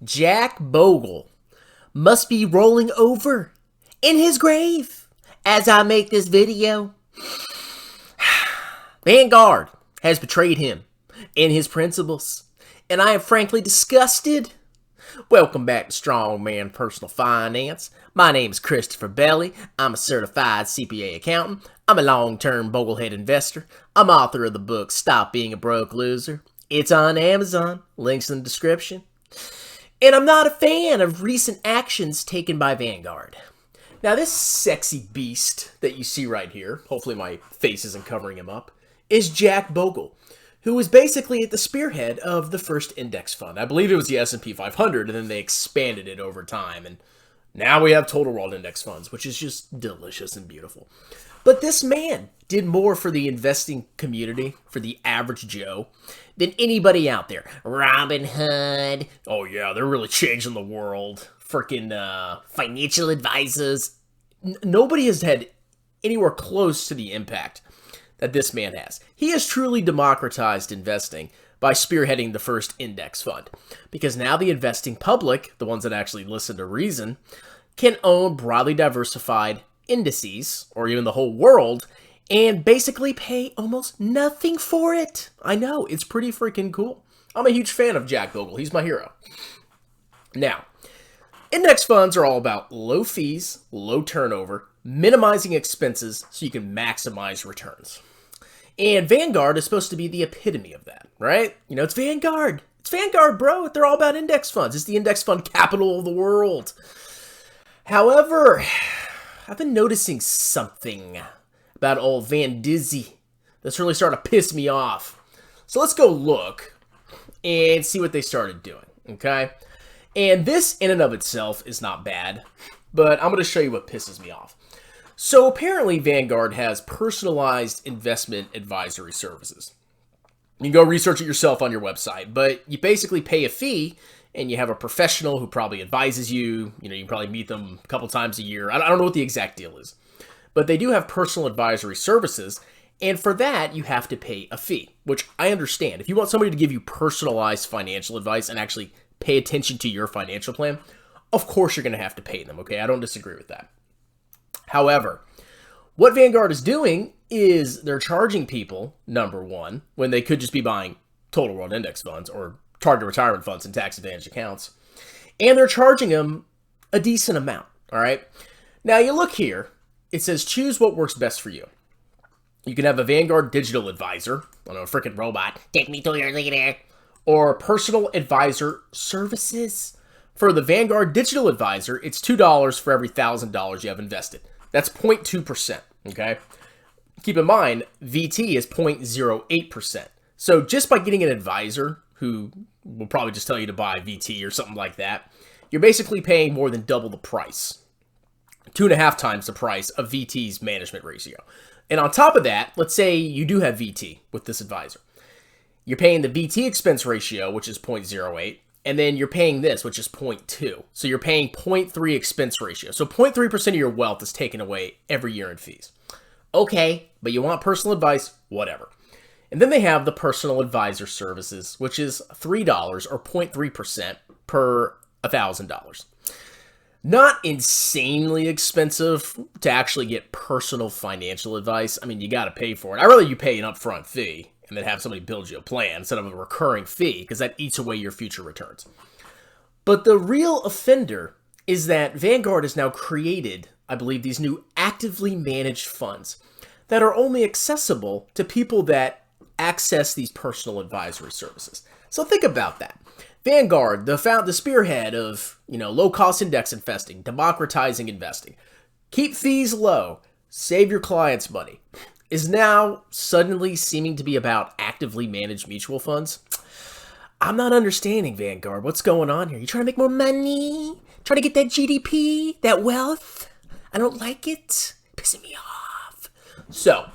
Jack Bogle must be rolling over in his grave as I make this video. Vanguard has betrayed him and his principles, and I am frankly disgusted. Welcome back to Strongman Personal Finance. My name is Christopher Belly. I'm a certified CPA accountant. I'm a long-term Boglehead investor. I'm author of the book Stop Being a Broke Loser. It's on Amazon. Links in the description. And I'm not a fan of recent actions taken by Vanguard. Now, this sexy beast that you see right here, hopefully my face isn't covering him up, is Jack Bogle, who was basically at the spearhead of the first index fund. I believe it was the S&P 500, and then they expanded it over time. And now we have total world index funds, which is just delicious and beautiful. But this man did more for the investing community, for the average Joe, than anybody out there. Robinhood. Oh yeah, they're really changing the world. Freaking financial advisors. Nobody has had anywhere close to the impact that this man has. He has truly democratized investing by spearheading the first index fund. Because now the investing public, the ones that actually listen to reason, can own broadly diversified indices, or even the whole world, and basically pay almost nothing for it. I know, it's pretty freaking cool. I'm a huge fan of Jack Bogle. He's my hero. Now, index funds are all about low fees, low turnover, minimizing expenses so you can maximize returns. And Vanguard is supposed to be the epitome of that, right? You know, it's Vanguard. It's Vanguard, bro. They're all about index funds. It's the index fund capital of the world. However, I've been noticing something about old Van Dizzy that's really starting to piss me off. So let's go look and see what they started doing, okay? And this in and of itself is not bad, but I'm going to show you what pisses me off. So apparently Vanguard has personalized investment advisory services. You can go research it yourself on your website, but you basically pay a fee and you have a professional who probably advises you. You know, you can probably meet them a couple times a year. I don't know what the exact deal is, but they do have personal advisory services. And for that, you have to pay a fee, which I understand. If you want somebody to give you personalized financial advice and actually pay attention to your financial plan, of course you're going to have to pay them, okay? I don't disagree with that. However, what Vanguard is doing is they're charging people, number one, when they could just be buying total world index funds or target retirement funds and tax advantage accounts. And they're charging them a decent amount, all right? Now you look here, it says choose what works best for you. You can have a Vanguard digital advisor, I don't know, a freaking robot, take me to your leader, or personal advisor services. For the Vanguard digital advisor, it's $2 for every $1,000 you have invested. That's 0.2%, okay? Keep in mind, VT is 0.08%. So just by getting an advisor who will probably just tell you to buy VT or something like that, you're basically paying more than double the price. 2.5 times the price of VT's management ratio. And on top of that, let's say you do have VT with this advisor. You're paying the VT expense ratio, which is 0.08, and then you're paying this, which is 0.2. So you're paying 0.3 expense ratio. So 0.3% of your wealth is taken away every year in fees. Okay, but you want personal advice, whatever. And then they have the personal advisor services, which is $3 or 0.3% per $1,000. Not insanely expensive to actually get personal financial advice. I mean, you got to pay for it. I'd rather you pay an upfront fee and then have somebody build you a plan instead of a recurring fee, because that eats away your future returns. But the real offender is that Vanguard has now created, I believe, these new actively managed funds that are only accessible to people that access these personal advisory services. So think about that. Vanguard, the spearhead of, low-cost index investing, democratizing investing, keep fees low, save your clients money, is now suddenly seeming to be about actively managed mutual funds. I'm not understanding, Vanguard. What's going on here? You trying to make more money? Trying to get that GDP, that wealth? I don't like it. Pissing me off. So,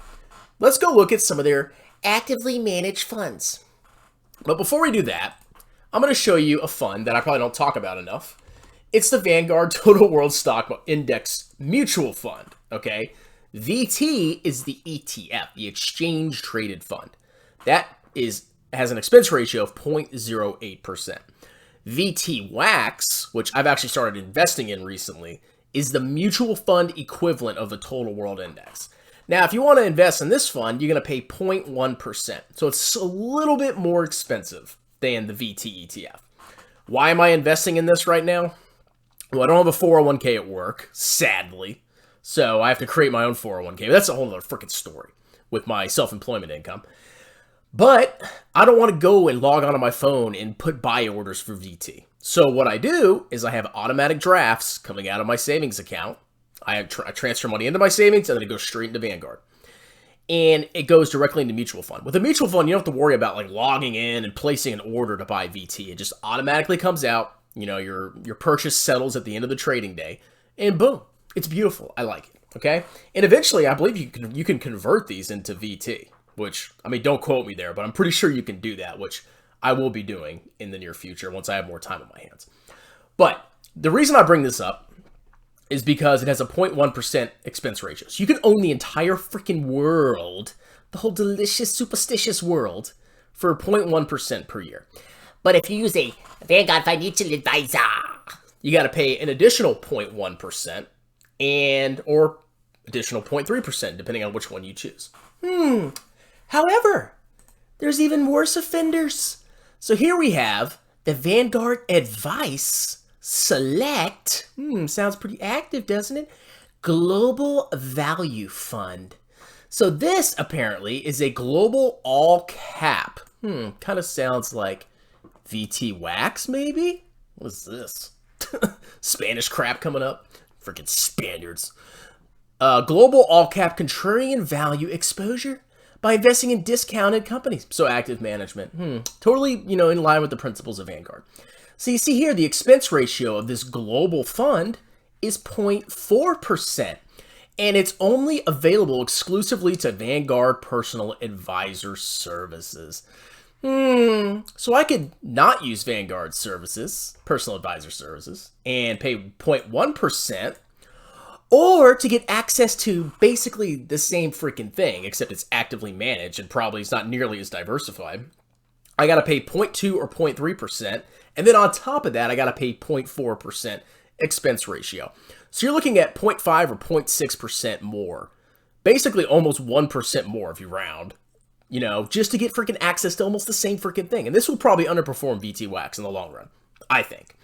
let's go look at some of their actively managed funds. But before we do that, I'm going to show you a fund that I probably don't talk about enough. It's the Vanguard Total World Stock Index Mutual Fund, okay? VT is the ETF, the Exchange Traded Fund. That has an expense ratio of 0.08%. VT-WAX, which I've actually started investing in recently, is the mutual fund equivalent of the total world index. Now, if you want to invest in this fund, you're going to pay 0.1%. So it's a little bit more expensive than the VT ETF. Why am I investing in this right now? Well, I don't have a 401k at work, sadly. So I have to create my own 401k. That's a whole other freaking story with my self-employment income. But I don't want to go and log onto my phone and put buy orders for VT. So what I do is I have automatic drafts coming out of my savings account. I transfer money into my savings, and then it goes straight into Vanguard. And it goes directly into mutual fund. With a mutual fund, you don't have to worry about like logging in and placing an order to buy VT. It just automatically comes out. You know, your purchase settles at the end of the trading day, and boom, it's beautiful. I like it. Okay, and eventually, I believe you can convert these into VT. Which, I mean, don't quote me there, but I'm pretty sure you can do that, which I will be doing in the near future once I have more time on my hands. But the reason I bring this up is because it has a 0.1% expense ratio. So you can own the entire freaking world, the whole delicious, superstitious world, for 0.1% per year. But if you use a Vanguard financial advisor, you got to pay an additional 0.1% or additional 0.3%, depending on which one you choose. However, there's even worse offenders. So here we have the Vanguard Advice Select. Sounds pretty active, doesn't it? Global Value Fund. So this apparently is a global all cap. Kind of sounds like VT-WAX maybe? What is this? Spanish crap coming up? Freaking Spaniards. Global all cap contrarian value exposure by investing in discounted companies. So active management. Totally, in line with the principles of Vanguard. So you see here, the expense ratio of this global fund is 0.4%. And it's only available exclusively to Vanguard Personal Advisor Services. So I could not use Vanguard services, personal advisor services, and pay 0.1%. Or to get access to basically the same freaking thing, except it's actively managed and probably is not nearly as diversified. I got to pay 0.2 or 0.3%. And then on top of that, I got to pay 0.4% expense ratio. So you're looking at 0.5 or 0.6% more. Basically almost 1% more if you round. Just to get freaking access to almost the same freaking thing. And this will probably underperform VT-WAX in the long run, I think.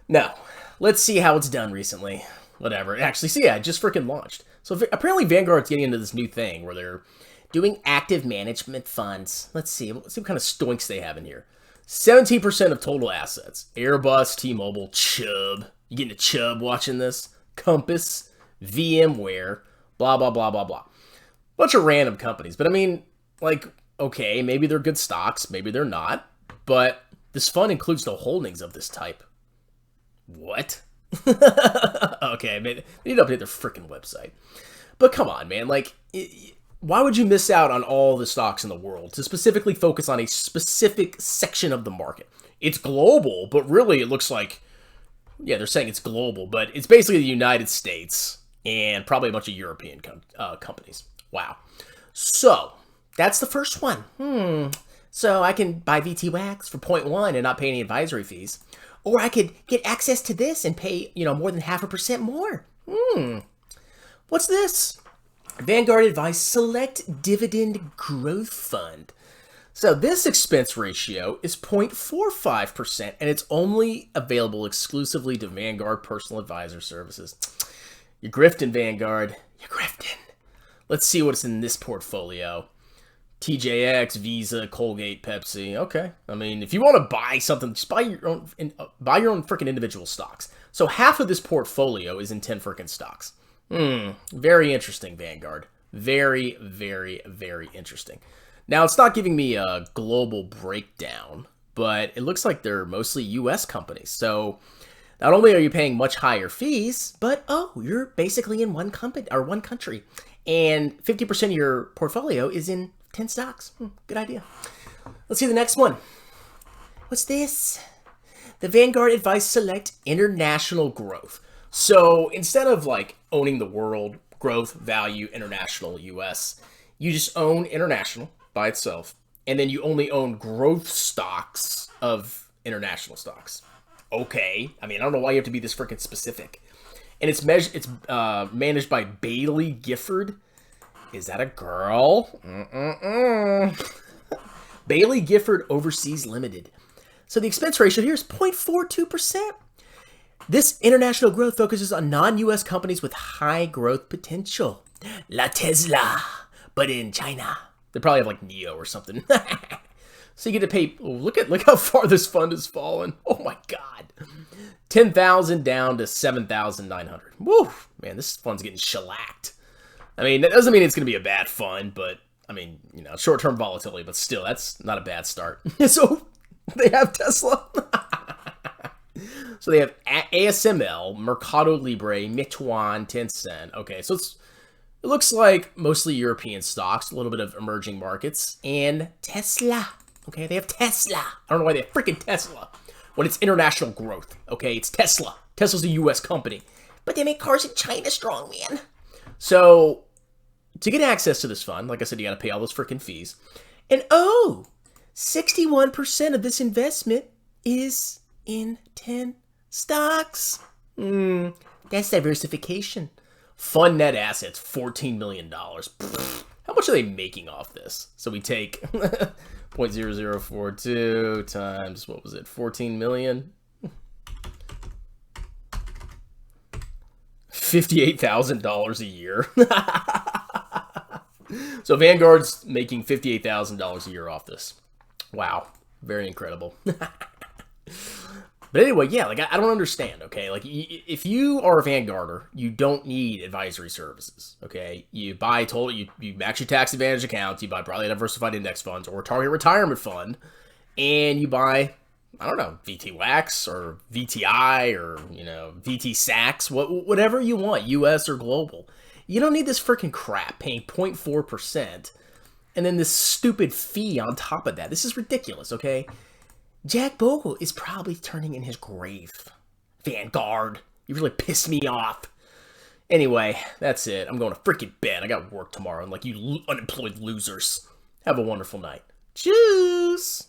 Now, let's see how it's done recently. Whatever. Actually, see, yeah, it just freaking launched. So apparently Vanguard's getting into this new thing where they're doing active management funds. Let's see what kind of stoinks they have in here. 17% of total assets. Airbus, T-Mobile, Chubb. You getting a Chubb watching this? Compass, VMware, blah, blah, blah, blah, blah. Bunch of random companies. But I mean, okay, maybe they're good stocks. Maybe they're not. But this fund includes no holdings of this type. What? Okay, man, they need to update their freaking website. But come on, man, why would you miss out on all the stocks in the world to specifically focus on a specific section of the market? It's global, but really it looks like, yeah, they're saying it's global, but it's basically the United States and probably a bunch of European companies. Wow. So, that's the first one. So I can buy VT-WAX for 0.1 and not pay any advisory fees. Or I could get access to this and pay, more than 0.5% more. What's this? Vanguard Advice Select Dividend Growth Fund. So this expense ratio is 0.45%, and it's only available exclusively to Vanguard Personal Advisor Services. You're grifting, Vanguard. You're grifting. Let's see what's in this portfolio. TJX, Visa, Colgate, Pepsi. Okay. I mean, if you want to buy something, just buy your own freaking individual stocks. So half of this portfolio is in 10 freaking stocks. Very interesting, Vanguard. Very, very, very interesting. Now, it's not giving me a global breakdown, but it looks like they're mostly U.S. companies. So not only are you paying much higher fees, but you're basically in one company or one country, and 50% of your portfolio is in 10 stocks. Good idea. Let's see the next one. What's this? The Vanguard Advice Select International Growth. So instead of owning the world, growth, value, international, US, you just own international by itself. And then you only own growth stocks of international stocks. Okay. I mean, I don't know why you have to be this freaking specific. And it's managed by Bailey Gifford. Is that a girl? Bailey Gifford Overseas Limited. So the expense ratio here is 0.42%. This international growth focuses on non-U.S. companies with high growth potential. La Tesla, but in China. They probably have like NEO or something. So you get to pay. Oh, look how far this fund has fallen. Oh my God, 10,000 down to 7,900. Woo, man, this fund's getting shellacked. I mean, that doesn't mean it's going to be a bad fund, but I mean, you know, short-term volatility, but still, that's not a bad start. So they have Tesla. So they have ASML, Mercado Libre, Meituan, Tencent. Okay, so it looks like mostly European stocks, a little bit of emerging markets, and Tesla. Okay, they have Tesla. I don't know why they have freaking Tesla when it's international growth. Okay, it's Tesla. Tesla's a U.S. company, but they make cars in China, strong man. So to get access to this fund, like I said, you got to pay all those freaking fees. And 61% of this investment is in 10 stocks. That's diversification. Fund net assets, $14 million. How much are they making off this? So we take 0.0042 times, what was it, 14 million? $58,000 a year. So Vanguard's making $58,000 a year off this. Wow. Very incredible. But anyway, yeah, like I don't understand, okay? Like if you are a Vanguarder, you don't need advisory services, okay? You buy you max your tax advantage accounts, you buy broadly diversified index funds or target retirement fund, and you buy, I don't know, VT-WAX or VTI or, you know, VT-SAX, whatever you want, US or global. You don't need this freaking crap paying 0.4% and then this stupid fee on top of that. This is ridiculous, okay? Jack Bogle is probably turning in his grave. Vanguard, you really pissed me off. Anyway, that's it. I'm going to freaking bed. I got work tomorrow. And like you unemployed losers. Have a wonderful night. Cheers.